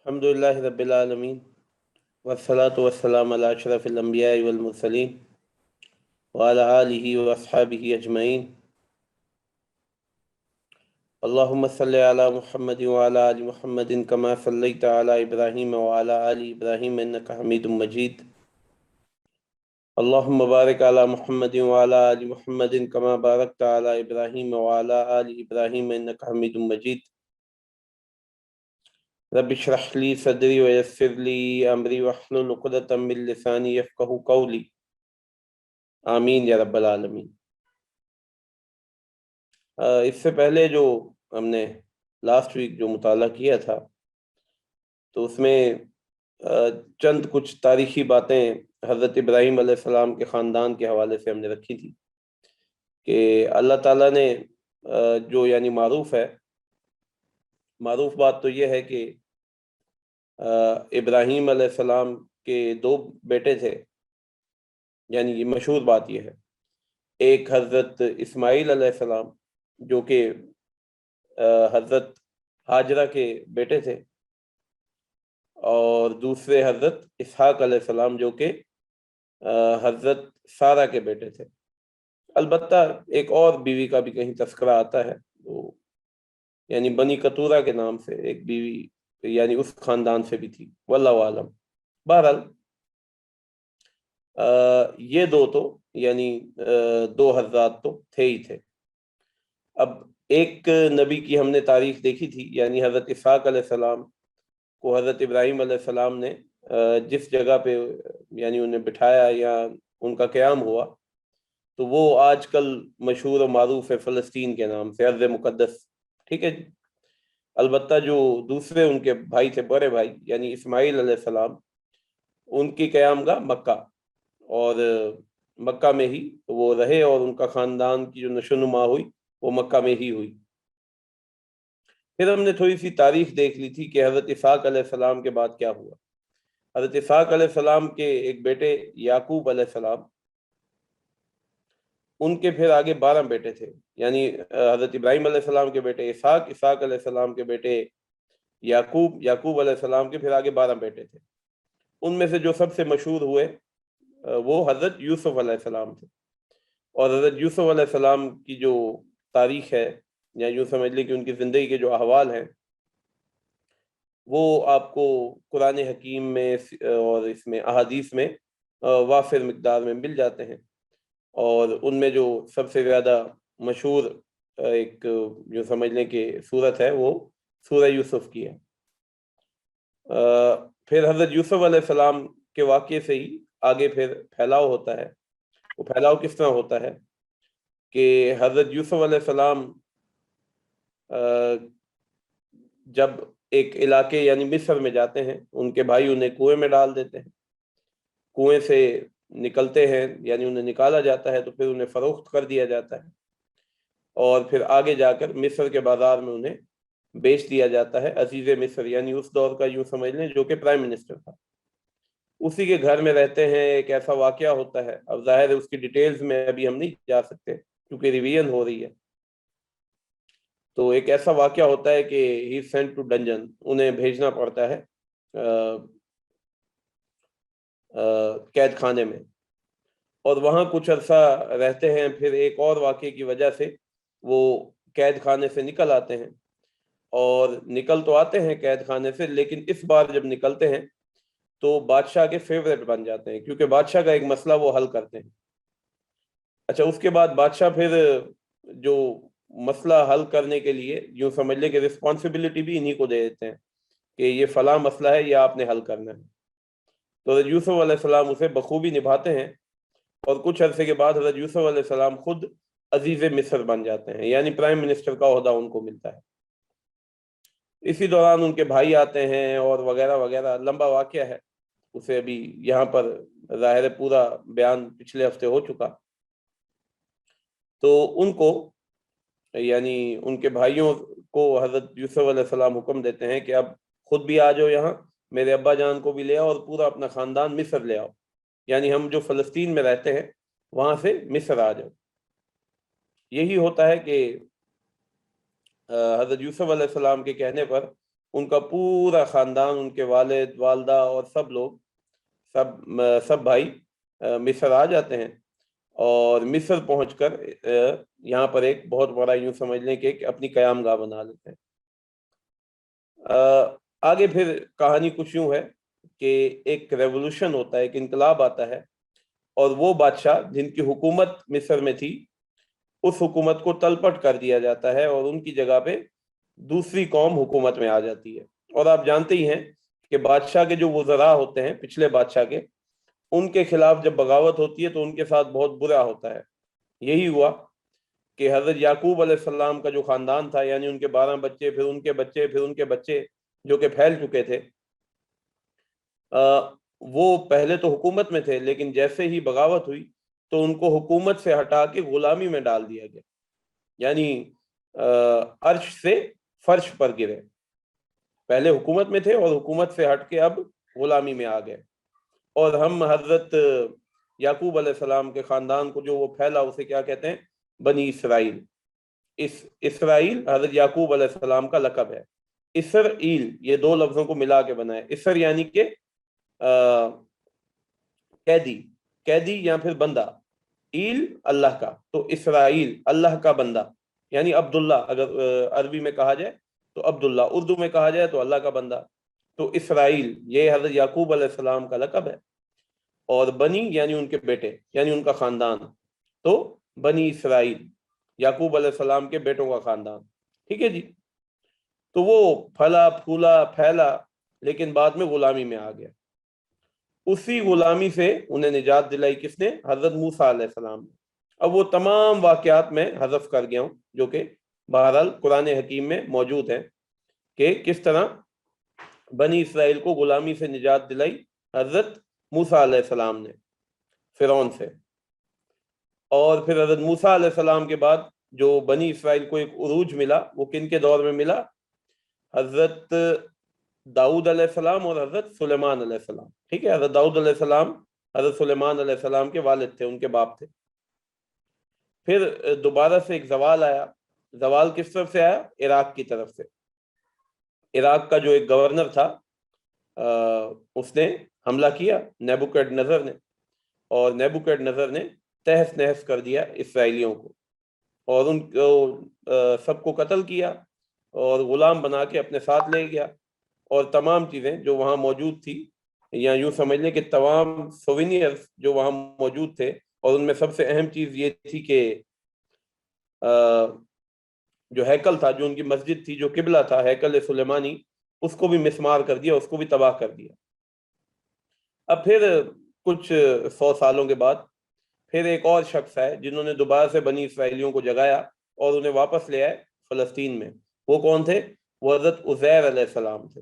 الحمدللہ رب العالمین والصلاة والسلام علی اشرف الانبیاء والمرسلین وعلی آلہ واصحابہ اجمعین۔ اللہم صلی علی محمد وعلی آل محمد کما صلیت علی ابراہیم وعلی آل ابراہیم انک حمید مجید۔ اللہم بارک علی محمد وعلی آل محمد کما بارکت علی ابراہیم وعلی آل ابراہیم انک حمید مجید۔ رب اشرح لی صدری ویسر لی امری واحلل عقدۃ من لسانی یفقہوا قولی، آمین یا رب العالمین۔ اس سے پہلے جو ہم نے لاسٹ ویک جو مطالعہ کیا تھا تو اس میں چند کچھ تاریخی باتیں حضرت ابراہیم علیہ السلام کے خاندان کے حوالے سے ہم نے رکھی تھی کہ اللہ تعالیٰ نے جو یعنی معروف بات تو یہ ہے کہ ابراہیم علیہ السلام کے دو بیٹے تھے، یعنی یہ مشہور بات یہ ہے، ایک حضرت اسماعیل علیہ السلام جو کہ حضرت ہاجرہ کے بیٹے تھے، اور دوسرے حضرت اسحاق علیہ السلام جو کہ حضرت سارہ کے بیٹے تھے۔ البتہ ایک اور بیوی کا بھی کہیں تذکرہ آتا ہے، وہ یعنی بنی کتورہ کے نام سے ایک بیوی یعنی اس خاندان سے بھی تھی، واللہ عالم۔ بہرحال یہ دو تو یعنی دو حضرات تو تھے ہی تھے۔ اب ایک نبی کی ہم نے تاریخ دیکھی تھی، یعنی حضرت اسحاق علیہ السلام کو حضرت ابراہیم علیہ السلام نے جس جگہ پہ یعنی انہیں بٹھایا یا ان کا قیام ہوا تو وہ آج کل مشہور و معروف ہے فلسطین کے نام سے، ارض مقدس، ٹھیک ہے جی۔ البتہ جو دوسرے ان کے بھائی تھے، بڑے بھائی یعنی اسماعیل علیہ السلام، ان کی قیام گاہ مکہ، اور مکہ میں ہی وہ رہے، اور ان کا خاندان کی جو نشو نما ہوئی وہ مکہ میں ہی ہوئی۔ پھر ہم نے تھوڑی سی تاریخ دیکھ لی تھی کہ حضرت اسحاق علیہ السلام کے بعد کیا ہوا۔ حضرت اسحاق علیہ السلام کے ایک بیٹے یعقوب علیہ السلام، ان کے پھر آگے 12 بیٹے تھے، یعنی حضرت ابراہیم علیہ السلام کے بیٹے اسحاق علیہ السلام کے بیٹے یعقوب علیہ السلام کے پھر آگے 12 بیٹے تھے۔ ان میں سے جو سب سے مشہور ہوئے وہ حضرت یوسف علیہ السلام تھے، اور حضرت یوسف علیہ السلام کی جو تاریخ ہے، یا یوں سمجھ لیں کہ ان کی زندگی کے جو احوال ہیں، وہ آپ کو قرآن حکیم میں اور اس میں احادیث میں وافر مقدار میں مل جاتے ہیں، اور ان میں جو سب سے زیادہ مشہور ایک جو سمجھ لیں کہ سورت ہے وہ سورہ یوسف کی ہے۔ پھر حضرت یوسف علیہ السلام کے واقعے سے ہی آگے پھر پھیلاؤ ہوتا ہے۔ وہ پھیلاؤ کس طرح ہوتا ہے کہ حضرت یوسف علیہ السلام جب ایک علاقے یعنی مصر میں جاتے ہیں، ان کے بھائی انہیں کنویں میں ڈال دیتے ہیں، کنویں سے نکلتے ہیں یعنی انہیں نکالا جاتا ہے تو پھر انہیں فروخت کر دیا جاتا ہے، اور پھر آگے جا کر مصر کے بازار میں انہیں بیچ دیا جاتا ہے۔ عزیز مصر یعنی اس دور کا یوں سمجھ لیں جو کہ پرائم منسٹر تھا، اسی کے گھر میں رہتے ہیں۔ ایک ایسا واقعہ ہوتا ہے، اب ظاہر ہے اس کی ڈیٹیلز میں ابھی ہم نہیں جا سکتے کیونکہ ریویژن ہو رہی ہے، تو ایک ایسا واقعہ ہوتا ہے کہ ہی سینٹ ٹو ڈنجن، انہیں بھیجنا پڑتا ہے قید خانے میں، اور وہاں کچھ عرصہ رہتے ہیں۔ پھر ایک اور واقعے کی وجہ سے وہ قید خانے سے نکل آتے ہیں، اور نکل تو آتے ہیں قید خانے سے، لیکن اس بار جب نکلتے ہیں تو بادشاہ کے فیورٹ بن جاتے ہیں، کیونکہ بادشاہ کا ایک مسئلہ وہ حل کرتے ہیں۔ اچھا، اس کے بعد بادشاہ پھر جو مسئلہ حل کرنے کے لیے یوں سمجھ لے کہ رسپانسبلٹی بھی انہی کو دے دیتے ہیں کہ یہ فلاں مسئلہ ہے، یہ آپ نے حل کرنا ہے۔ تو حضرت یوسف علیہ السلام اسے بخوبی نبھاتے ہیں، اور کچھ عرصے کے بعد حضرت یوسف علیہ السلام خود عزیز مصر بن جاتے ہیں، یعنی پرائم منسٹر کا عہدہ ان کو ملتا ہے۔ اسی دوران ان کے بھائی آتے ہیں اور وغیرہ وغیرہ، لمبا واقعہ ہے، اسے ابھی یہاں پر ظاہر پورا بیان پچھلے ہفتے ہو چکا۔ تو ان کو یعنی ان کے بھائیوں کو حضرت یوسف علیہ السلام حکم دیتے ہیں کہ اب خود بھی آ جاؤ یہاں، میرے ابا جان کو بھی لے آؤ، اور پورا اپنا خاندان مصر لے آؤ، یعنی ہم جو فلسطین میں رہتے ہیں وہاں سے مصر آ جاؤ۔ یہی ہوتا ہے کہ حضرت یوسف علیہ السلام کے کہنے پر ان کا پورا خاندان، ان کے والد والدہ اور سب لوگ، سب بھائی مصر آ جاتے ہیں، اور مصر پہنچ کر یہاں پر ایک بہت بڑا، یوں سمجھ لیں کہ اپنی قیام گاہ بنا لیتے ہیں۔ آگے پھر کہانی کچھ یوں ہے کہ ایک ریولوشن ہوتا ہے، ایک انقلاب آتا ہے، اور وہ بادشاہ جن کی حکومت مصر میں تھی اس حکومت کو تلپٹ کر دیا جاتا ہے، اور ان کی جگہ پہ دوسری قوم حکومت میں آ جاتی ہے۔ اور آپ جانتے ہی ہیں کہ بادشاہ کے جو وزراء ہوتے ہیں پچھلے بادشاہ کے، ان کے خلاف جب بغاوت ہوتی ہے تو ان کے ساتھ بہت برا ہوتا ہے۔ یہی ہوا کہ حضرت یعقوب علیہ السلام کا جو خاندان تھا، یعنی ان کے 12 بچے، پھر ان کے بچے، پھر ان کے بچے، جو کہ پھیل چکے تھے، وہ پہلے تو حکومت میں تھے، لیکن جیسے ہی بغاوت ہوئی تو ان کو حکومت سے ہٹا کے غلامی میں ڈال دیا گیا، یعنی عرش سے فرش پر گرے۔ پہلے حکومت میں تھے اور حکومت سے ہٹ کے اب غلامی میں آ گئے۔ اور ہم حضرت یعقوب علیہ السلام کے خاندان کو جو وہ پھیلا، اسے کیا کہتے ہیں؟ بنی اسرائیل۔ اسرائیل حضرت یعقوب علیہ السلام کا لقب ہے۔ اسرائیل یہ دو لفظوں کو ملا کے بنا ہے۔ اسر یعنی کہ قیدی یا پھر بندہ، ایل اللہ کا، تو اسرائیل اللہ کا بندہ، یعنی عبداللہ اگر عربی میں کہا جائے تو عبداللہ، اردو میں کہا جائے تو اللہ کا بندہ۔ تو اسرائیل یہ حضرت یعقوب علیہ السلام کا لقب ہے، اور بنی یعنی ان کے بیٹے، یعنی ان کا خاندان، تو بنی اسرائیل یعقوب علیہ السلام کے بیٹوں کا خاندان، ٹھیک ہے جی۔ تو وہ پھلا پھولا پھیلا، لیکن بعد میں غلامی میں آ گیا۔ اسی غلامی سے انہیں نجات دلائی کس نے؟ حضرت موسیٰ علیہ السلام نے۔ اب وہ تمام واقعات میں حذف کر گیا ہوں جو کہ بہرحال قرآن حکیم میں موجود ہیں، کہ کس طرح بنی اسرائیل کو غلامی سے نجات دلائی حضرت موسیٰ علیہ السلام نے فرعون سے۔ اور پھر حضرت موسیٰ علیہ السلام کے بعد جو بنی اسرائیل کو ایک عروج ملا، وہ کن کے دور میں ملا؟ حضرت داؤد علیہ السلام اور حضرت سلیمان علیہ السلام، ٹھیک ہے۔ حضرت داؤد علیہ السلام حضرت سلیمان علیہ السلام کے والد تھے، ان کے باپ تھے۔ پھر دوبارہ سے ایک زوال آیا۔ زوال کس طرف سے آیا؟ عراق کی طرف سے۔ عراق کا جو ایک گورنر تھا، اس نے حملہ کیا، نیبوکڈ نے، اور نیبوکڈ نے تہس نہس کر دیا اسرائیلیوں کو، اور ان کو سب کو قتل کیا اور غلام بنا کے اپنے ساتھ لے گیا، اور تمام چیزیں جو وہاں موجود تھی، یا یوں سمجھ لیں کہ تمام سوینئرز جو وہاں موجود تھے، اور ان میں سب سے اہم چیز یہ تھی کہ جو ہیکل تھا، جو ان کی مسجد تھی، جو قبلہ تھا ہیکل سلیمانی، اس کو بھی مسمار کر دیا، اس کو بھی تباہ کر دیا۔ اب پھر کچھ 100 سالوں کے بعد پھر ایک اور شخص ہے جنہوں نے دوبارہ سے بنی اسرائیلیوں کو جگایا اور انہیں واپس لے آئے فلسطین میں۔ وہ کون تھے؟ وہ حضرت عزیر علیہ السلام تھے۔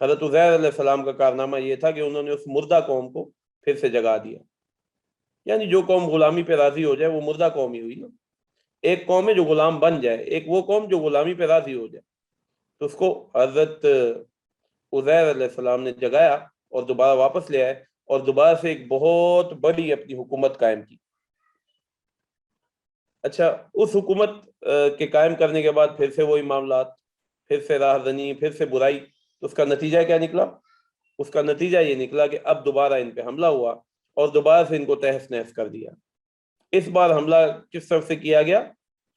حضرت عزیر علیہ السلام کا کارنامہ یہ تھا کہ انہوں نے اس مردہ قوم کو پھر سے جگا دیا، یعنی جو قوم غلامی پہ راضی ہو جائے وہ مردہ قوم ہی ہوئی نا۔ ایک قوم ہے جو غلام بن جائے، ایک وہ قوم جو غلامی پہ راضی ہو جائے، تو اس کو حضرت عزیر علیہ السلام نے جگایا اور دوبارہ واپس لے آئے، اور دوبارہ سے ایک بہت بڑی اپنی حکومت قائم کی۔ اچھا، اس حکومت کے قائم کرنے کے بعد پھر سے وہی معاملات، پھر سے راہزنی، پھر سے برائی، تو اس کا نتیجہ کیا نکلا؟ اس کا نتیجہ یہ نکلا کہ اب دوبارہ ان پہ حملہ ہوا اور دوبارہ سے ان کو تہس نہس کر دیا۔ اس بار حملہ کس طرف سے کیا گیا؟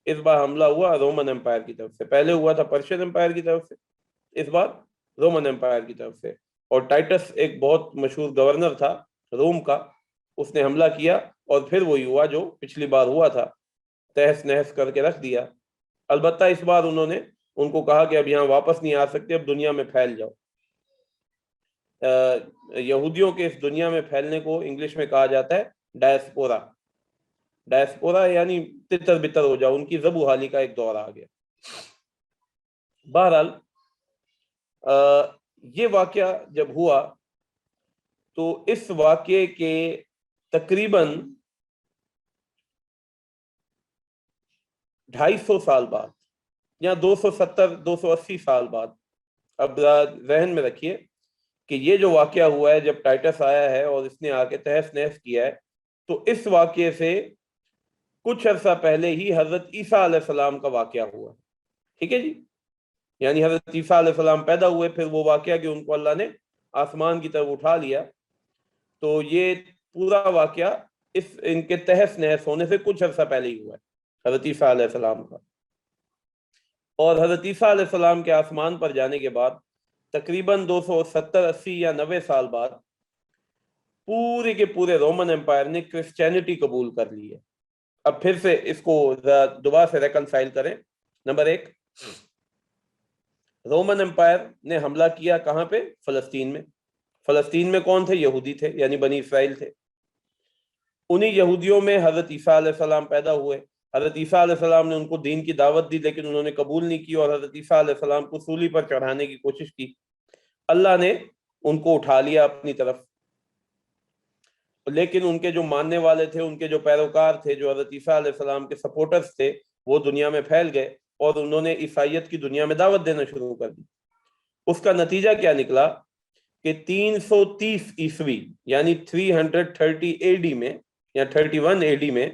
اس بار حملہ ہوا رومن امپائر کی طرف سے۔ پہلے ہوا تھا پرشین امپائر کی طرف سے، اس بار رومن امپائر کی طرف سے۔ اور ٹائٹس ایک بہت مشہور گورنر تھا روم کا، اس نے حملہ کیا، اور پھر وہی ہوا جو پچھلی بار ہوا تھا، تہس نہس کر کے رکھ دیا۔ البتہ اس بار انہوں نے ان کو کہا کہ اب یہاں واپس نہیں آ سکتے، اب دنیا میں پھیل جاؤ۔ یہودیوں کے اس دنیا میں پھیلنے کو انگلش میں کہا جاتا ہے ڈائسپورا۔ ڈائسپورا یعنی تتر بتر ہو جاؤ، ان کی زبو حالی کا ایک دور آ گیا۔ بہرحال یہ واقعہ جب ہوا تو اس واقعے کے تقریباً 250 سال بعد یا 280 سال بعد، اب ذہن میں رکھیے کہ یہ جو واقعہ ہوا ہے جب ٹائٹس آیا ہے اور اس نے آ کے تہس نہس کیا ہے، تو اس واقعے سے کچھ عرصہ پہلے ہی حضرت عیسیٰ علیہ السلام کا واقعہ ہوا، ٹھیک ہے جی۔ یعنی حضرت عیسیٰ علیہ السلام پیدا ہوئے، پھر وہ واقعہ کہ ان کو اللہ نے آسمان کی طرف اٹھا لیا، تو یہ پورا واقعہ ان کے تہس نہس ہونے سے کچھ عرصہ پہلے ہی ہوا ہے حضرت عیسیٰ علیہ السلام کا۔ اور حضرت عیسیٰ علیہ السلام کے آسمان پر جانے کے بعد تقریباً 270 80 یا 90 سال بعد پورے کے پورے رومن امپائر نے کرسچینٹی قبول کر لی ہے۔ اب پھر سے اس کو دوبارہ سے ریکنسائل کریں۔ نمبر 1، رومن امپائر نے حملہ کیا کہاں پہ؟ فلسطین میں۔ فلسطین میں کون تھے؟ یہودی تھے، یعنی بنی اسرائیل تھے۔ انہی یہودیوں میں حضرت عیسیٰ علیہ السلام پیدا ہوئے۔ حضرت عیسیٰ علیہ السلام نے ان کو دین کی دعوت دی، لیکن انہوں نے قبول نہیں کی، اور حضرت عیسیٰ علیہ السلام کو سولی پر چڑھانے کی کوشش کی۔ اللہ نے ان کو اٹھا لیا اپنی طرف، لیکن ان کے جو ماننے والے تھے، ان کے جو پیروکار تھے، جو حضرت عیسیٰ علیہ السلام کے سپورٹرز تھے، وہ دنیا میں پھیل گئے اور انہوں نے عیسائیت کی دنیا میں دعوت دینا شروع کر دی۔ اس کا نتیجہ کیا نکلا کہ 330 عیسوی یعنی 330 اے ڈی میں یا 31 اے ڈی میں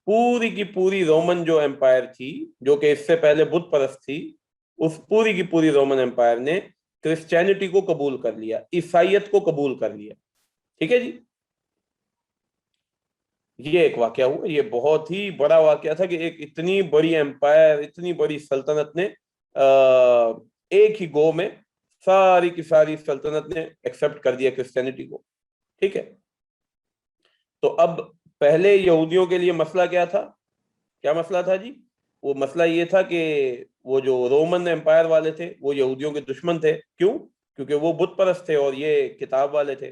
پوری کی پوری رومن جو امپائر تھی، جو کہ اس سے پہلے بت پرست تھی، اس پوری کی پوری رومن امپائر نے کرسچینٹی کو قبول کر لیا، عیسائیت کو قبول کر لیا۔ ٹھیک ہے جی، یہ ایک واقعہ ہوا۔ یہ بہت ہی بڑا واقعہ تھا کہ ایک اتنی بڑی امپائر، اتنی بڑی سلطنت نے ایک ہی گو میں ساری کی ساری سلطنت نے ایکسپٹ کر دیا کرسچینٹی کو۔ ٹھیک ہے، تو اب پہلے یہودیوں کے لیے مسئلہ کیا تھا؟ کیا مسئلہ تھا جی؟ وہ مسئلہ یہ تھا کہ وہ جو رومن امپائر والے تھے وہ یہودیوں کے دشمن تھے۔ کیوں؟ کیونکہ وہ بت پرست تھے اور یہ کتاب والے تھے۔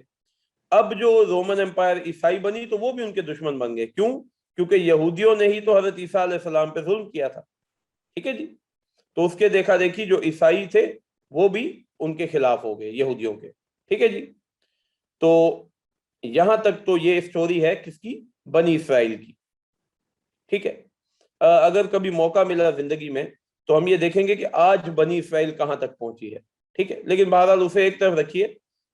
اب جو رومن امپائر عیسائی بنی تو وہ بھی ان کے دشمن بن گئے۔ کیوں؟ کیونکہ یہودیوں نے ہی تو حضرت عیسیٰ علیہ السلام پہ ظلم کیا تھا۔ ٹھیک ہے جی، تو اس کے دیکھا دیکھی جو عیسائی تھے وہ بھی ان کے خلاف ہو گئے، یہودیوں کے۔ ٹھیک ہے جی، تو یہاں تک تو یہ سٹوری ہے کس کی؟ بنی اسرائیل کی۔ ٹھیک ہے، اگر کبھی موقع ملا زندگی میں تو ہم یہ دیکھیں گے کہ آج بنی اسرائیل کہاں تک پہنچی ہے۔ ٹھیک ہے، لیکن بہرحال اسے ایک طرف رکھیے،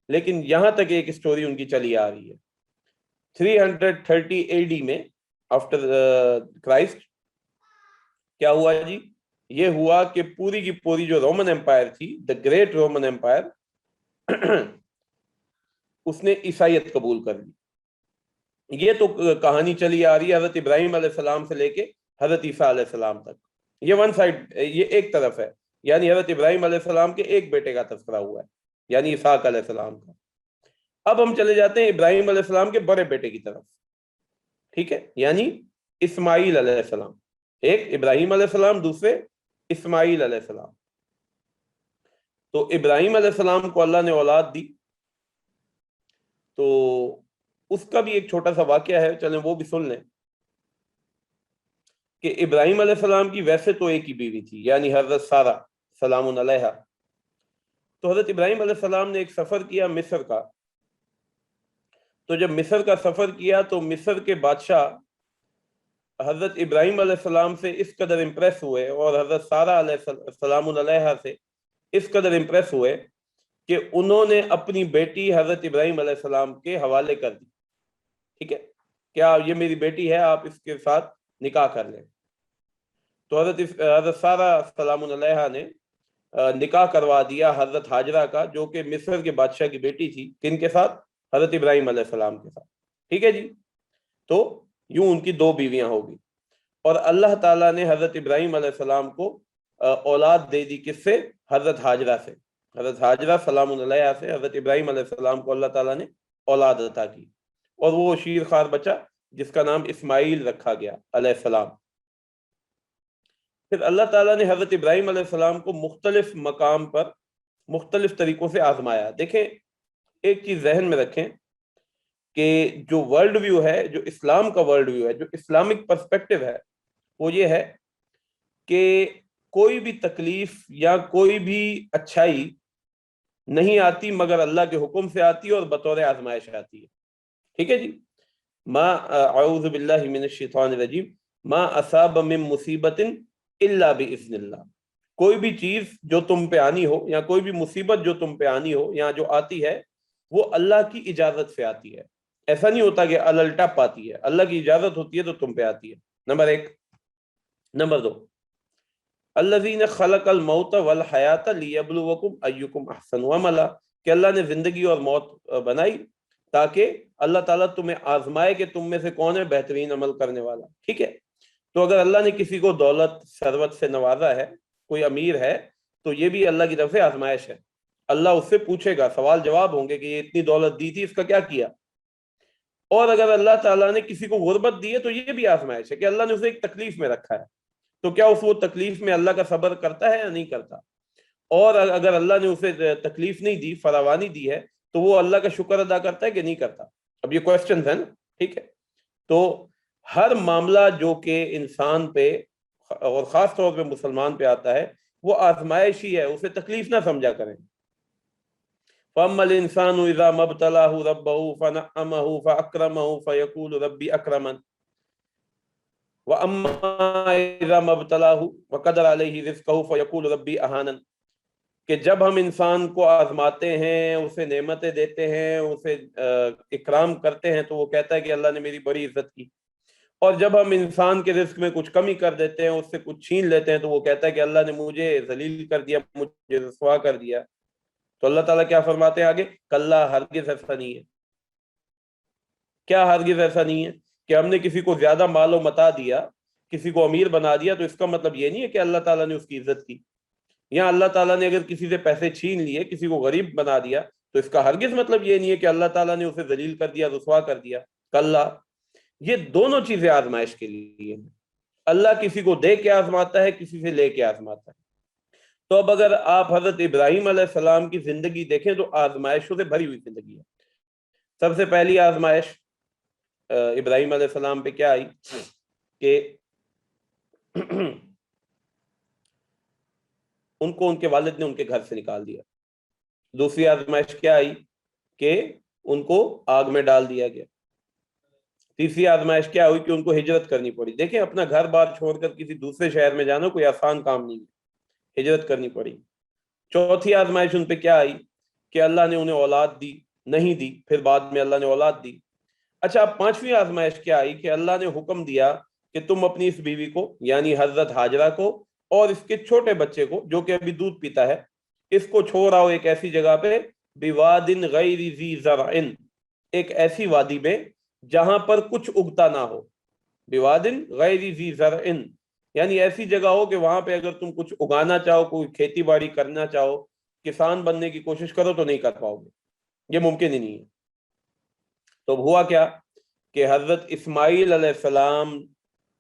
لیکن یہاں تک ایک سٹوری ان کی چلی آ رہی ہے۔ 330 اے ڈی میں آفٹر کرائسٹ کیا ہوا جی؟ یہ ہوا کہ پوری کی پوری جو رومن امپائر تھی، دا گریٹ رومن امپائر، اس نے عیسائیت قبول کر لی۔ یہ تو کہانی چلی آ رہی ہے حضرت ابراہیم علیہ السلام سے لے کے حضرت عیسیٰ علیہ السلام تک۔ یہ ون سائڈ، یہ ایک طرف ہے، یعنی حضرت ابراہیم علیہ السلام کے ایک بیٹے کا تذکرہ ہوا ہے، یعنی اسحاق علیہ السلام کا۔ اب ہم چلے جاتے ہیں ابراہیم علیہ السلام کے بڑے بیٹے کی طرف۔ ٹھیک ہے، یعنی اسماعیل علیہ السلام۔ ایک ابراہیم علیہ السلام، دوسرے اسماعیل علیہ السلام۔ تو ابراہیم علیہ السلام کو اللہ نے اولاد دی، تو اس کا بھی ایک چھوٹا سا واقعہ ہے، چلیں وہ بھی سن لیں۔ کہ ابراہیم علیہ السلام کی ویسے تو ایک ہی بیوی تھی، یعنی حضرت سارہ سلام علیہا۔ تو حضرت ابراہیم علیہ السلام نے ایک سفر کیا مصر کا۔ تو جب مصر کا سفر کیا تو مصر کے بادشاہ حضرت ابراہیم علیہ السلام سے اس قدر امپریس ہوئے، اور حضرت سارہ علیہ السلام علیہا سے اس قدر امپریس ہوئے کہ انہوں نے اپنی بیٹی حضرت ابراہیم علیہ السلام کے حوالے کر دی۔ ٹھیک ہے، کیا یہ میری بیٹی ہے، آپ اس کے ساتھ نکاح کر لیں۔ تو حضرت سارہ سلام علیہا نے نکاح کروا دیا حضرت ہاجرہ کا، جو کہ مصر کے بادشاہ کی بیٹی تھی۔ کن کے ساتھ؟ حضرت ابراہیم علیہ السلام کے ساتھ۔ ٹھیک ہے جی، تو یوں ان کی 2 بیویاں ہوگی، اور اللہ تعالیٰ نے حضرت ابراہیم علیہ السلام کو اولاد دے دی، کس سے؟ حضرت ہاجرہ سے۔ حضرت ہاجرہ سلام علیہا سے حضرت ابراہیم علیہ السلام کو اللہ تعالیٰ نے اولاد عطا کی، اور وہ شیر خوار بچہ جس کا نام اسماعیل رکھا گیا علیہ السلام۔ پھر اللہ تعالیٰ نے حضرت ابراہیم علیہ السلام کو مختلف مقام پر مختلف طریقوں سے آزمایا۔ دیکھیں، ایک چیز ذہن میں رکھیں کہ جو ورلڈ ویو ہے، جو اسلام کا ورلڈ ویو ہے، جو اسلامک پرسپیکٹو ہے، وہ یہ ہے کہ کوئی بھی تکلیف یا کوئی بھی اچھائی نہیں آتی مگر اللہ کے حکم سے آتی ہے اور بطور آزمائش آتی ہے۔ ٹھیک ہے جی، ما اعوذ باللہ من الشیطان الرجیم ما اصاب من مصیبت الا باذن اللہ۔ کوئی بھی چیز جو تم پہ آنی ہو، یا کوئی بھی مصیبت جو تم پہ آنی ہو یا جو آتی ہے، وہ اللہ کی اجازت سے آتی ہے۔ ایسا نہیں ہوتا کہ الٹپ آتی ہے، اللہ کی اجازت ہوتی ہے تو تم پہ آتی ہے۔ نمبر 1۔ نمبر 2، الذین خلق الموت والحیات لیبلوکم ایکم احسن عملا، کہ اللہ نے زندگی اور موت بنائی تاکہ اللہ تعالیٰ تمہیں آزمائے کہ تم میں سے کون ہے بہترین عمل کرنے والا. ٹھیک ہے، تو اگر اللہ نے کسی کو دولت ثروت سے نوازا ہے، کوئی امیر ہے، تو یہ بھی اللہ کی طرف سے آزمائش ہے. اللہ اس سے پوچھے گا، سوال جواب ہوں گے کہ یہ اتنی دولت دی تھی، اس کا کیا کیا. اور اگر اللہ تعالیٰ نے کسی کو غربت دی ہے تو یہ بھی آزمائش ہے کہ اللہ نے اسے ایک تکلیف میں رکھا ہے، تو کیا اس وہ تکلیف میں اللہ کا صبر کرتا ہے یا نہیں کرتا. اور اگر اللہ نے اسے تکلیف نہیں دی، فراوانی دی ہے، تو وہ اللہ کا شکر ادا کرتا ہے کہ نہیں کرتا. اب یہ کوشچنز ہیں نا. ٹھیک ہے، تو ہر معاملہ جو کہ انسان پہ اور خاص طور پہ مسلمان پہ آتا ہے وہ آزمائش ہی ہے، اسے تکلیف نہ سمجھا کریں. فَأَمَّا الْإِنسَانُ إِذَا مَا ابْتَلَاهُ رَبُّهُ فَنَعَّمَهُ فَأَكْرَمَهُ فَيَقُولُ رَبِّي أَكْرَمَنِ وَأَمَّا إِذَا مَا ابْتَلَاهُ وَقَدَرَ عَلَيْهِ رِزْقَهُ فَيَقُولُ رَبِّي أَهَانَنِ، کہ جب ہم انسان کو آزماتے ہیں، اسے نعمتیں دیتے ہیں، اسے اکرام کرتے ہیں، تو وہ کہتا ہے کہ اللہ نے میری بڑی عزت کی. اور جب ہم انسان کے رزق میں کچھ کمی کر دیتے ہیں، اس سے کچھ چھین لیتے ہیں، تو وہ کہتا ہے کہ اللہ نے مجھے ذلیل کر دیا، مجھے رسوا کر دیا. تو اللہ تعالیٰ کیا فرماتے ہیں آگے؟ کلا، ہرگز ایسا نہیں ہے. کیا ہرگز ایسا نہیں ہے؟ کہ ہم نے کسی کو زیادہ مال و متاع دیا، کسی کو امیر بنا دیا، تو اس کا مطلب یہ نہیں ہے کہ اللہ تعالیٰ نے اس کی عزت کی. یا اللہ تعالیٰ نے اگر کسی سے پیسے چھین لیے، کسی کو غریب بنا دیا، تو اس کا ہرگز مطلب یہ نہیں ہے کہ اللہ تعالیٰ نے اسے ذلیل کر دیا، رسوا کر دیا. کلا، یہ دونوں چیزیں آزمائش کے لیے ہیں. اللہ کسی کو دے کے آزماتا ہے، کسی سے لے کے آزماتا ہے. تو اب اگر آپ حضرت ابراہیم علیہ السلام کی زندگی دیکھیں تو آزمائشوں سے بھری ہوئی زندگی ہے. سب سے پہلی آزمائش ابراہیم علیہ السلام پہ کیا آئی کہ ان کو ان کے والد نے ان کے گھر سے نکال دیا. دوسری آزمائش کیا آئی کہ ان کو آگ میں ڈال دیا گیا. تیسری آزمائش کیا ہوئی کہ ان کو ہجرت کرنی پڑی. دیکھیں، اپنا گھر بار چھوڑ کر کسی دوسرے شہر میں جانا کوئی آسان کام نہیں ہے، ہجرت کرنی پڑی. چوتھی آزمائش ان پہ کیا آئی کہ اللہ نے انہیں اولاد دی، نہیں دی، پھر بعد میں اللہ نے اولاد دی. اچھا، اب پانچویں آزمائش کیا آئی کہ اللہ نے حکم دیا کہ تم اپنی اس بیوی کو، یعنی حضرت ہاجرہ کو، اور اس کے چھوٹے بچے کو جو کہ ابھی دودھ پیتا ہے، اس کو چھوڑ آؤ ایک ایسی جگہ پہ، بواد غیر ذی زرع، ایک ایسی وادی میں جہاں پر کچھ اگتا نہ ہو. بواد غیر ذی زرع، یعنی ایسی جگہ ہو کہ وہاں پہ اگر تم کچھ اگانا چاہو، کوئی کھیتی باڑی کرنا چاہو، کسان بننے کی کوشش کرو تو نہیں کر پاؤ گے، یہ ممکن ہی نہیں ہے. تو ہوا کیا کہ حضرت اسماعیل علیہ السلام،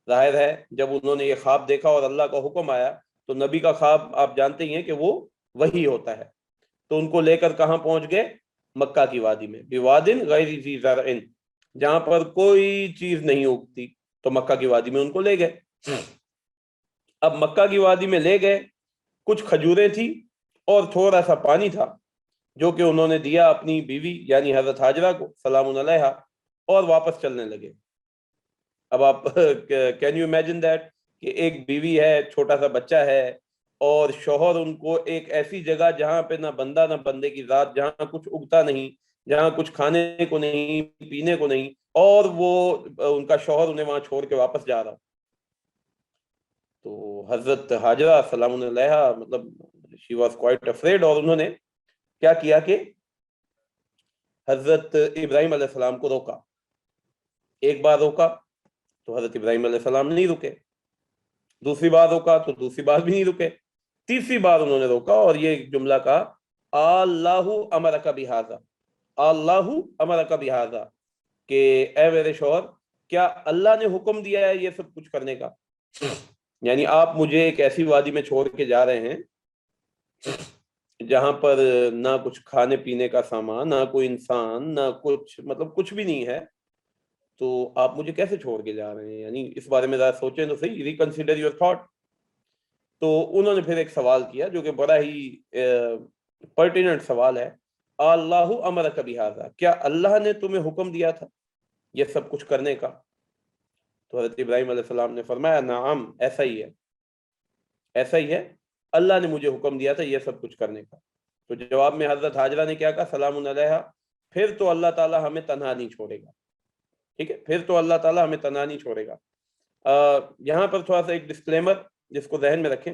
ظاہر ہے جب انہوں نے یہ خواب دیکھا اور اللہ کا حکم آیا، تو نبی کا خواب آپ جانتے ہی ہیں کہ وہ وہی ہوتا ہے. تو ان کو لے کر کہاں پہنچ گئے؟ مکہ کی وادی میں، بواد غیر ذی زرع، جہاں پر کوئی چیز نہیں اگتی. تو مکہ کی وادی میں ان کو لے گئے. اب مکہ کی وادی میں لے گئے، کچھ کھجوریں تھی اور تھوڑا سا پانی تھا جو کہ انہوں نے دیا اپنی بیوی یعنی حضرت ہاجرہ کو سلام علیہا، اور واپس چلنے لگے. اب آپ کین یو امیجن دیٹ کہ ایک بیوی ہے، چھوٹا سا بچہ ہے، اور شوہر ان کو ایک ایسی جگہ جہاں پہ نہ بندہ نہ بندے کی ذات، جہاں کچھ اگتا نہیں، جہاں کچھ کھانے کو نہیں، پینے کو نہیں، اور وہ ان کا شوہر انہیں وہاں چھوڑ کے واپس جا رہا. تو حضرت ہاجرہ سلام علیہا مطلب she was quite afraid، اور انہوں نے کیا کیا کہ حضرت ابراہیم علیہ السلام کو روکا. ایک بار روکا تو حضرت ابراہیم علیہ السلام نہیں رکے، دوسری بار روکا تو دوسری بار بھی نہیں رکے، تیسری بار انہوں نے روکا اور یہ جملہ کہا، اللہ امرک بہذا، اللہ امرک بہذا، کہ اے میرے شوہر، کیا اللہ نے حکم دیا ہے یہ سب کچھ کرنے کا؟ یعنی آپ مجھے ایک ایسی وادی میں چھوڑ کے جا رہے ہیں جہاں پر نہ کچھ کھانے پینے کا سامان، نہ کوئی انسان، نہ کچھ، مطلب کچھ بھی نہیں ہے، تو آپ مجھے کیسے چھوڑ کے جا رہے ہیں؟ یعنی اس بارے میں ذرا سوچیں تو صحیح، ریکنسیڈر یور تھاٹ. تو انہوں نے پھر ایک سوال کیا جو کہ بڑا ہی پرٹیننٹ سوال ہے، اللہ امرک بہذا، کیا اللہ نے تمہیں حکم دیا تھا یہ سب کچھ کرنے کا؟ تو حضرت ابراہیم علیہ السلام نے فرمایا، نعم، ایسا ہی ہے، ایسا ہی ہے، اللہ نے مجھے حکم دیا تھا یہ سب کچھ کرنے کا. تو جواب میں حضرت ہاجرہ نے کیا کہا؟ سلام علیہا، پھر تو اللہ تعالیٰ ہمیں تنہا نہیں چھوڑے گا. ٹھیک ہے، پھر تو اللہ تعالیٰ ہمیں تنہا نہیں چھوڑے گا. یہاں پر تھوڑا سا ایک ڈسکلیمر جس کو ذہن میں رکھیں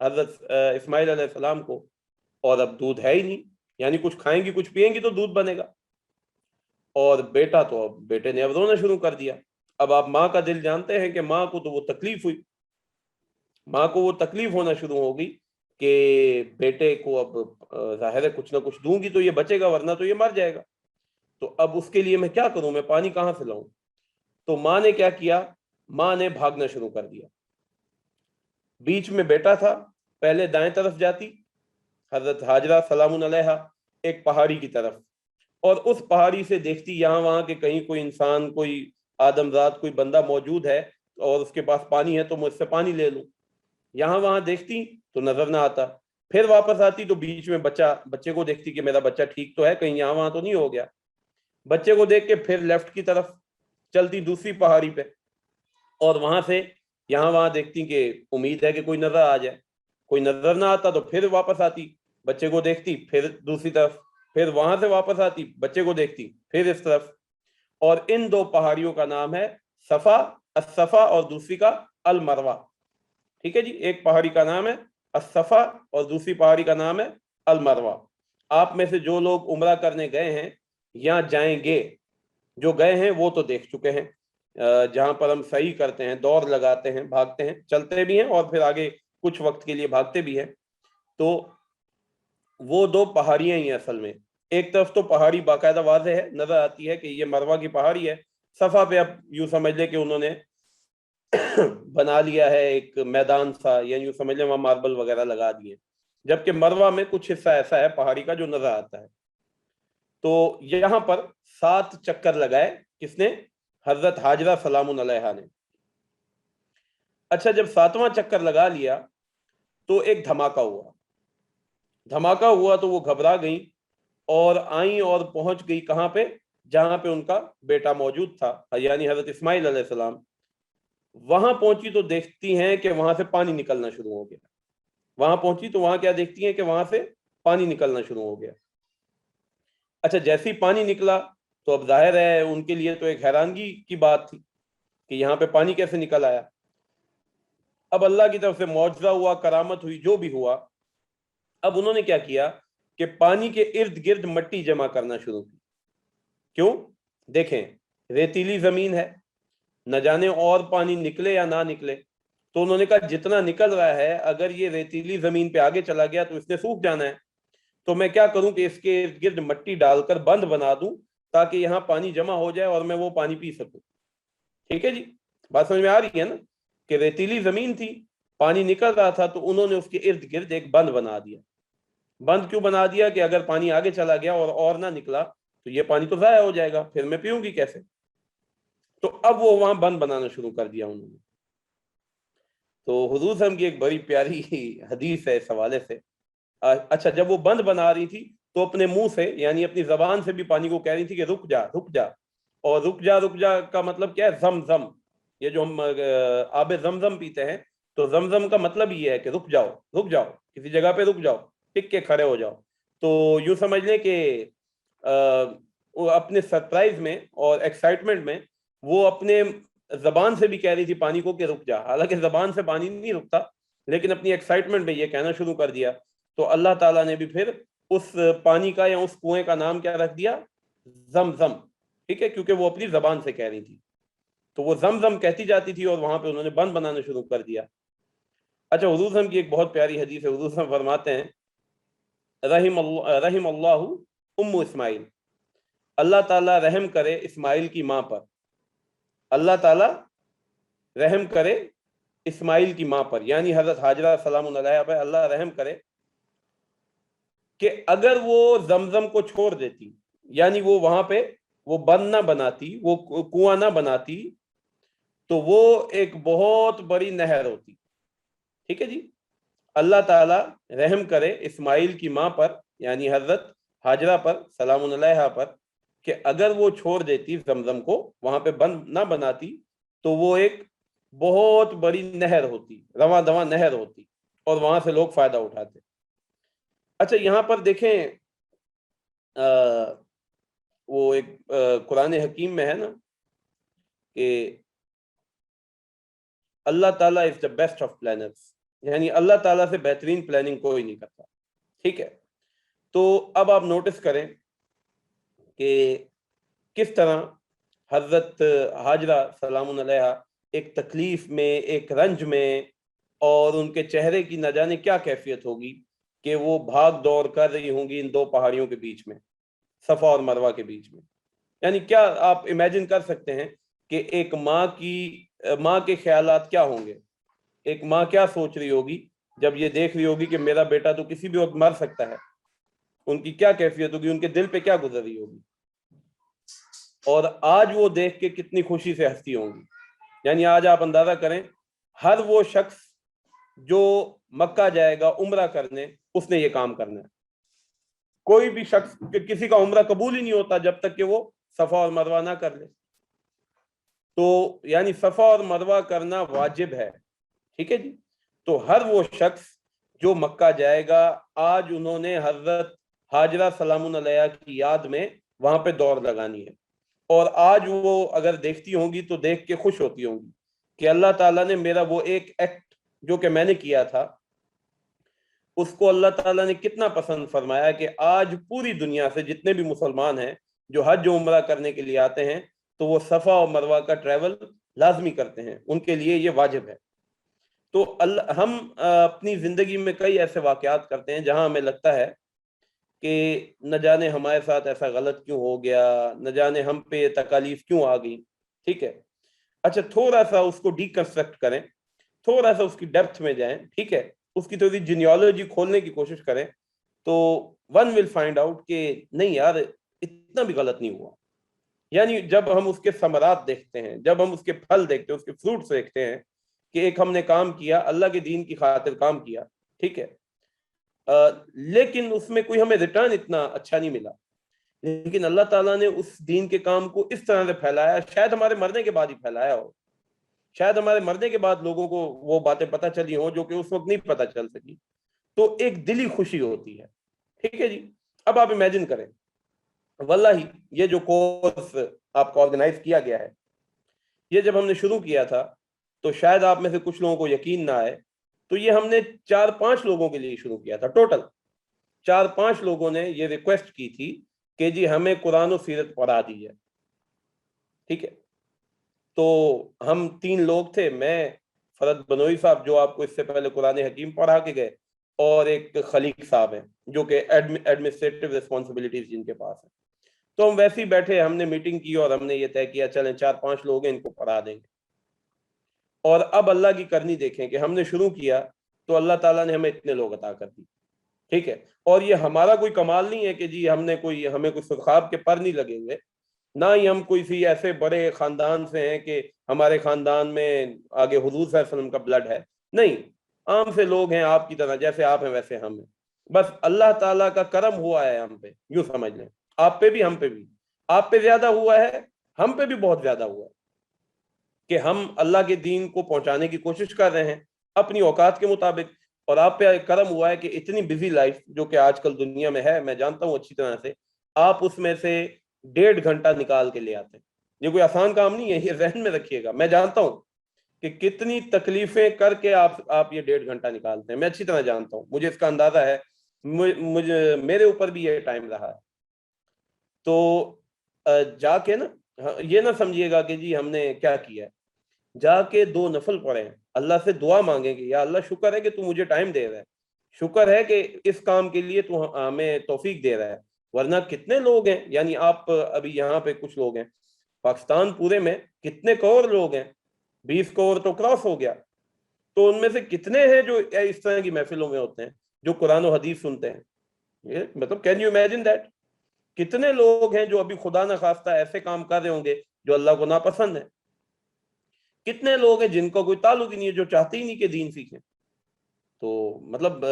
حضرت اسماعیل علیہ السلام کو، اور اب دودھ ہے ہی نہیں، یعنی کچھ کھائیں گی کچھ پیئیں گی تو دودھ بنے گا، اور بیٹا تو اب بیٹے نے اب رونا شروع کر دیا۔ اب آپ ماں کا دل جانتے ہیں کہ ماں کو تو وہ تکلیف ہوئی، ماں کو وہ تکلیف ہونا شروع ہو گئی کہ بیٹے کو اب ظاہر ہے کچھ نہ کچھ دوں گی تو یہ بچے گا ورنہ تو یہ مر جائے گا، تو اب اس کے لیے میں کیا کروں، میں پانی کہاں سے لاؤں؟ تو ماں نے کیا کیا، ماں نے بھاگنا شروع کر دیا۔ بیچ میں بیٹا تھا، پہلے دائیں طرف جاتی حضرت ہاجرہ سلام علیہا ایک پہاڑی کی طرف، اور اس پہاڑی سے دیکھتی یہاں وہاں کہ کہیں کوئی انسان، کوئی آدم ذات، کوئی بندہ موجود ہے اور اس کے پاس پانی ہے تو میں اس سے پانی لے لوں، یہاں وہاں دیکھتی تو نظر نہ آتا، پھر واپس آتی تو بیچ میں بچے کو دیکھتی کہ میرا بچہ ٹھیک تو ہے، کہیں یہاں وہاں تو نہیں ہو گیا، بچے کو دیکھ کے پھر لیفٹ کی طرف چلتی دوسری پہاڑی پہ، اور وہاں سے یہاں وہاں دیکھتی کہ امید ہے کہ کوئی نظر آ جائے، کوئی نظر نہ آتا تو پھر واپس آتی، بچے کو دیکھتی پھر دوسری طرف، پھر وہاں سے واپس آتی بچے کو دیکھتی پھر اس طرف، اور ان دو پہاڑیوں کا نام ہے صفا الصفا اور دوسری کا المروہ، ٹھیک ہے جی، ایک پہاڑی کا نام ہے الصفا اور دوسری پہاڑی کا نام ہے المروہ۔ آپ میں سے جو لوگ عمرہ کرنے گئے ہیں یا جائیں گے، جو گئے ہیں وہ تو دیکھ چکے ہیں، جہاں پر ہم صحیح کرتے ہیں، دوڑ لگاتے ہیں، بھاگتے ہیں، چلتے بھی ہیں اور پھر آگے کچھ وقت کے لیے بھاگتے بھی ہیں، تو وہ دو پہاڑیاں ہی اصل میں، ایک طرف تو پہاڑی باقاعدہ واضح ہے، نظر آتی ہے کہ یہ مروہ کی پہاڑی ہے، صفا پہ اب یوں سمجھ لے کہ انہوں نے بنا لیا ہے ایک میدان سا، یا یوں سمجھ لیں وہاں ماربل وغیرہ لگا دیے، جبکہ مروہ میں کچھ حصہ ایسا ہے پہاڑی کا جو نظر آتا ہے۔ تو یہاں پر 7 چکر لگائے کس نے؟ حضرت ہاجرہ سلام علیہا نے۔ اچھا، جب 7واں چکر لگا لیا تو ایک دھماکہ ہوا، دھماکہ ہوا تو وہ گھبرا گئیں اور آئیں اور پہنچ گئی کہاں پہ؟ جہاں پہ ان کا بیٹا موجود تھا، یعنی حضرت اسماعیل علیہ السلام۔ وہاں پہنچی تو دیکھتی ہیں کہ وہاں سے پانی نکلنا شروع ہو گیا، وہاں پہنچی تو وہاں کیا دیکھتی ہیں کہ وہاں سے پانی نکلنا شروع ہو گیا۔ اچھا، جیسے ہی پانی نکلا تو اب ظاہر ہے ان کے لیے تو ایک حیرانگی کی بات تھی کہ یہاں پہ پانی کیسے نکل آیا۔ اب اللہ کی طرف سے معجزہ ہوا، کرامت ہوئی، جو بھی ہوا، اب انہوں نے کیا کیا کہ پانی کے ارد گرد مٹی جمع کرنا شروع کی۔ کیوں؟ دیکھیں، ریتیلی زمین ہے، نہ جانے اور پانی نکلے یا نہ نکلے، تو انہوں نے کہا جتنا نکل رہا ہے اگر یہ ریتیلی زمین پہ آگے چلا گیا تو اس نے سوکھ جانا ہے، تو میں کیا کروں کہ اس کے ارد گرد مٹی ڈال کر بند بنا دوں تاکہ یہاں پانی جمع ہو جائے اور میں وہ پانی پی سکوں۔ ٹھیک ہے جی، بات سمجھ میں آ رہی ہے نا کہ ریتیلی زمین تھی، پانی نکل رہا تھا تو انہوں نے اس کے ارد گرد ایک بند بنا دیا۔ بند کیوں بنا دیا؟ کہ اگر پانی آگے چلا گیا اور نہ نکلا تو یہ پانی تو ضائع ہو جائے گا، پھر میں پیوں گی کیسے؟ تو اب وہ وہاں بند بنانا شروع کر دیا انہوں نے۔ تو حضور صلی اللہ علیہ وسلم کی ایک بڑی پیاری حدیث ہے اس حوالے سے۔ اچھا، جب وہ بند بنا رہی تھی تو اپنے منہ سے یعنی اپنی زبان سے بھی پانی کو کہہ رہی تھی کہ رک جا رک جا، اور رک جا رک جا کا مطلب کیا ہے؟ زمزم، یہ جو ہم آب زمزم پیتے ہیں، تو زمزم کا مطلب یہ ہے کہ رک جاؤ، رک جاؤ، کسی جگہ پہ رک جاؤ، ٹک کے کھڑے ہو جاؤ۔ تو یوں سمجھ لیں کہ وہ اپنے سرپرائز میں اور ایکسائٹمنٹ میں وہ اپنے زبان سے بھی کہہ رہی تھی پانی کو کہ رک جا، حالانکہ زبان سے پانی نہیں رکتا، لیکن اپنی ایکسائٹمنٹ میں یہ کہنا شروع کر دیا، تو اللہ تعالیٰ نے بھی پھر اس پانی کا یا اس کنویں کا نام کیا رکھ دیا؟ زمزم، ٹھیک ہے، کیونکہ وہ اپنی زبان سے کہہ رہی تھی، تو وہ زمزم کہتی جاتی تھی اور وہاں پہ انہوں نے بند بنانا شروع کر دیا۔ اچھا، حضور صلی اللہ علیہ وسلم کی ایک بہت پیاری حدیث ہے، حضور صلی اللہ علیہ وسلم فرماتے ہیں رحم اللہ ام اسماعیل، اللہ تعالیٰ رحم کرے اسماعیل کی ماں پر، اللہ تعالیٰ رحم کرے اسماعیل کی ماں پر، یعنی حضرت ہاجرہ سلام علیہا پر اللہ رحم کرے، کہ اگر وہ زمزم کو چھوڑ دیتی، یعنی وہ وہاں پہ وہ بند نہ بناتی، وہ کنواں نہ بناتی، تو وہ ایک بہت بڑی نہر ہوتی۔ ٹھیک ہے جی، اللہ تعالیٰ رحم کرے اسماعیل کی ماں پر یعنی حضرت ہاجرہ پر سلام علیہا پر، کہ اگر وہ چھوڑ دیتی زمزم کو، وہاں پہ بند نہ بناتی، تو وہ ایک بہت بڑی نہر ہوتی، رواں دواں نہر ہوتی، اور وہاں سے لوگ فائدہ اٹھاتے۔ اچھا، یہاں پر دیکھیں وہ ایک قرآن حکیم میں ہے نا کہ اللہ تعالیٰ از دا بیسٹ آف پلانرز، یعنی اللہ تعالیٰ سے بہترین پلاننگ کوئی نہیں کرتا. ٹھیک ہے, تو اب آپ نوٹس کریں کہ کس طرح حضرت حاجرہ سلام علیہا ایک تکلیف میں, ایک رنج میں, اور ان کے چہرے کی نہ جانے کیا کیفیت ہوگی کہ وہ بھاگ دوڑ کر رہی ہوں گی ان دو پہاڑیوں کے بیچ میں, صفا اور مروہ کے بیچ میں. یعنی کیا آپ امیجن کر سکتے ہیں کہ ایک ماں کے خیالات کیا ہوں گے, ایک ماں کیا سوچ رہی ہوگی جب یہ دیکھ رہی ہوگی کہ میرا بیٹا تو کسی بھی وقت مر سکتا ہے. ان کی کیا کیفیت ہوگی, ان کے دل پہ کیا گزر رہی ہوگی, اور آج وہ دیکھ کے کتنی خوشی سے ہنستی ہوں گی. یعنی آج آپ اندازہ کریں, ہر وہ شخص جو مکہ جائے گا عمرہ کرنے, اس نے یہ کام کرنا ہے. کوئی بھی شخص, کسی کا عمرہ قبول ہی نہیں ہوتا جب تک کہ وہ صفا اور مروہ نہ کر لے. تو یعنی صفا اور مروہ کرنا واجب ہے. ٹھیک ہے جی. تو ہر وہ شخص جو مکہ جائے گا, آج انہوں نے حضرت حاجرہ سلام علیہا کی یاد میں وہاں پہ دوڑ لگانی ہے. اور آج وہ اگر دیکھتی ہوں گی تو دیکھ کے خوش ہوتی ہوں گی کہ اللہ تعالیٰ نے میرا وہ ایک ایکٹ جو کہ میں نے کیا تھا, اس کو اللہ تعالیٰ نے کتنا پسند فرمایا کہ آج پوری دنیا سے جتنے بھی مسلمان ہیں جو حج و عمرہ کرنے کے لیے آتے ہیں, تو وہ صفا اور مروہ کا ٹریول لازمی کرتے ہیں, ان کے لیے یہ واجب ہے. تو ہم اپنی زندگی میں کئی ایسے واقعات کرتے ہیں جہاں ہمیں لگتا ہے کہ نہ جانے ہمارے ساتھ ایسا غلط کیوں ہو گیا, نہ جانے ہم پہ یہ تکالیف کیوں آ گئی. ٹھیک ہے, اچھا تھوڑا سا اس کو ڈیکنسٹرکٹ کریں, تھوڑا سا اس کی ڈیپتھ میں جائیں. ٹھیک ہے, اس کی تھوڑی جینیالوجی کھولنے کی کوشش کریں, تو ون ول فائنڈ آؤٹ کہ نہیں یار اتنا بھی غلط نہیں ہوا. یعنی جب ہم اس کے ثمرات دیکھتے ہیں, جب ہم اس کے پھل دیکھتے ہیں, اس کے فروٹس دیکھتے ہیں کہ ایک ہم نے کام کیا, اللہ کے دین کی خاطر کام کیا, ٹھیک ہے, لیکن اس میں کوئی ہمیں ریٹرن اتنا اچھا نہیں ملا, لیکن اللہ تعالیٰ نے اس دین کے کام کو اس طرح سے پھیلایا, شاید ہمارے مرنے کے بعد ہی پھیلایا ہو, شاید ہمارے مرنے کے بعد لوگوں کو وہ باتیں پتہ چلی ہوں جو کہ اس وقت نہیں پتہ چل سکی. تو ایک دلی خوشی ہوتی ہے. ٹھیک ہے جی. اب آپ امیجن کریں, واللہ یہ جو کورس آپ کو آرگنائز کیا گیا ہے, یہ جب ہم نے شروع کیا تھا تو شاید آپ میں سے کچھ لوگوں کو یقین نہ آئے, تو یہ ہم نے 4-5 لوگوں کے لیے شروع کیا تھا. ٹوٹل 4-5 لوگوں نے یہ ریکویسٹ کی تھی کہ جی ہمیں قرآن و سیرت پڑھا دیجیے. ٹھیک ہے, تو ہم 3 لوگ تھے, میں, فرد بنوئی صاحب جو آپ کو اس سے پہلے قرآن حکیم پڑھا کے گئے, اور ایک خلیق صاحب ہیں جو کہ ایڈمنسٹریٹو ریسپانسبلٹیز جن کے پاس ہیں. تو ہم ویسے ہی بیٹھے, ہم نے میٹنگ کی اور ہم نے یہ طے کیا چلیں 4-5 لوگ ہیں ان کو پڑھا دیں گے. اور اب اللہ کی کرنی دیکھیں کہ ہم نے شروع کیا تو اللہ تعالیٰ نے ہمیں اتنے لوگ عطا کر دی. ٹھیک ہے, اور یہ ہمارا کوئی کمال نہیں ہے کہ جی ہمیں کوئی سرخاب کے پر نہیں لگے ہوئے, نہ ہی ہم کوئی سی ایسے بڑے خاندان سے ہیں کہ ہمارے خاندان میں آگے حضور صلی اللہ علیہ وسلم کا بلڈ ہے. نہیں, عام سے لوگ ہیں آپ کی طرح, جیسے آپ ہیں ویسے ہم ہیں. بس اللہ تعالیٰ کا کرم ہوا ہے ہم پہ, یوں سمجھ لیں, آپ پہ بھی ہم پہ بھی. آپ پہ زیادہ ہوا ہے, ہم پہ بھی بہت زیادہ ہوا ہے کہ ہم اللہ کے دین کو پہنچانے کی کوشش کر رہے ہیں اپنی اوقات کے مطابق. اور آپ پہ کرم ہوا ہے کہ اتنی بزی لائف جو کہ آج کل دنیا میں ہے, میں جانتا ہوں اچھی طرح سے, آپ اس میں سے 1.5 گھنٹہ نکال کے لے آتے ہیں. یہ کوئی آسان کام نہیں ہے, یہ ذہن میں رکھیے گا. میں جانتا ہوں کہ کتنی تکلیفیں کر کے آپ یہ 1.5 گھنٹہ نکالتے ہیں, میں اچھی طرح جانتا ہوں, مجھے اس کا اندازہ ہے, میرے اوپر بھی یہ ٹائم رہا ہے. تو جا کے نا یہ نہ سمجھیے گا کہ جی ہم نے کیا کیا ہے, جا کے 2 نفل پڑھیں, اللہ سے دعا مانگیں گے, یا اللہ شکر ہے کہ تو مجھے ٹائم دے رہا ہے, شکر ہے کہ اس کام کے لیے تو ہمیں توفیق دے رہا ہے. ورنہ کتنے لوگ ہیں, یعنی آپ ابھی یہاں پہ کچھ لوگ ہیں, پاکستان پورے میں کتنے کروڑ لوگ ہیں, 20 کروڑ تو کراس ہو گیا. تو ان میں سے کتنے ہیں جو اس طرح کی محفلوں میں ہوتے ہیں, جو قرآن و حدیث سنتے ہیں. یہ مطلب کین یو امیجن دیٹ, کتنے لوگ ہیں جو ابھی خدا نہ خواستہ ایسے کام کر رہے ہوں گے جو اللہ کو ناپسند ہے. کتنے لوگ ہیں جن کو کوئی تعلق ہی نہیں ہے, جو چاہتے ہی نہیں کہ دین سیکھیں. تو مطلب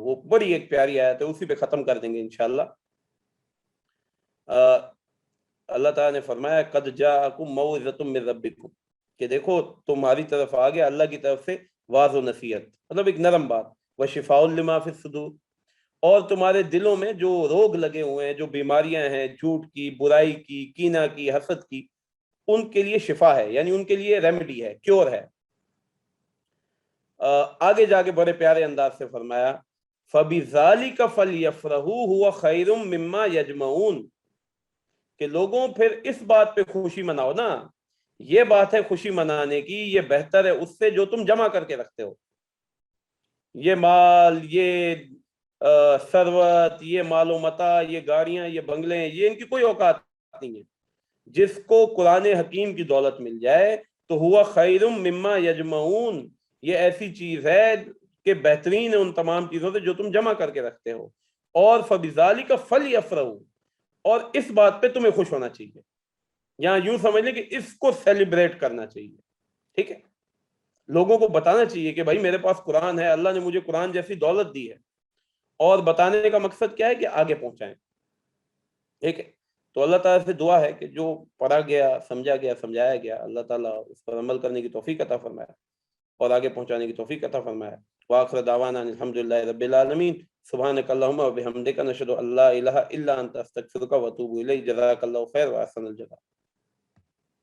وہ بڑی ایک پیاری آیت ہے, اسی پہ ختم کر دیں گے انشاءاللہ. اللہ تعالیٰ نے فرمایا قد جاءکم موعظۃ من ربکم, کہ دیکھو تمہاری طرف آ گیا اللہ کی طرف سے واعظ و نصیحت, مطلب ایک نرم بات, وشفاء لما فی الصدور, اور تمہارے دلوں میں جو روگ لگے ہوئے ہیں, جو بیماریاں ہیں, جھوٹ کی, برائی کی, کینہ کی, حسد کی, ان کے لیے شفا ہے, یعنی ان کے لیے ریمیڈی ہے, کیور ہے. آگے جا کے بڑے پیارے انداز سے فرمایا فَبِذَالِكَ فَلْيَفْرَحُوا هُوَ خَيْرٌ مِّمَّا يَجْمَعُونَ کہ لوگوں پھر اس بات پہ خوشی مناؤ نا، یہ بات ہے خوشی منانے کی، یہ بہتر ہے اس سے جو تم جمع کر کے رکھتے ہو. یہ مال، یہ ثروت، یہ مال و متاع، یہ گاڑیاں، یہ بنگلے، یہ ان کی کوئی اوقات نہیں ہے. جس کو قرآن حکیم کی دولت مل جائے تو ہوا خیر مما یجمعون، یہ ایسی چیز ہے کہ بہترین ہے ان تمام چیزوں سے جو تم جمع کر کے رکھتے ہو. اور فبذالک فلیفرحوا، اور اس بات پہ تمہیں خوش ہونا چاہیے. یہاں یوں سمجھ لیں کہ اس کو سیلیبریٹ کرنا چاہیے. ٹھیک ہے، لوگوں کو بتانا چاہیے کہ بھائی میرے پاس قرآن ہے، اللہ نے مجھے قرآن جیسی دولت دی ہے. اور بتانے کا مقصد کیا ہے کہ آگے پہنچائیں. ٹھیک ہے، تو اللہ تعالیٰ سے دعا ہے کہ جو پڑھا گیا، سمجھا گیا، سمجھایا گیا، اللہ تعالیٰ اس پر عمل کرنے کی توفیق عطا فرمائے اور آگے پہنچانے کی توفیق عطا فرمائے. وآخر دعوانا الحمدللہ رب العالمین. سبحانک اللہم و بحمدک، نشہد ان لا الہ الا انت، استغفرک و اتوب الیک. جزاک اللہ خیر و احسن الجزاء.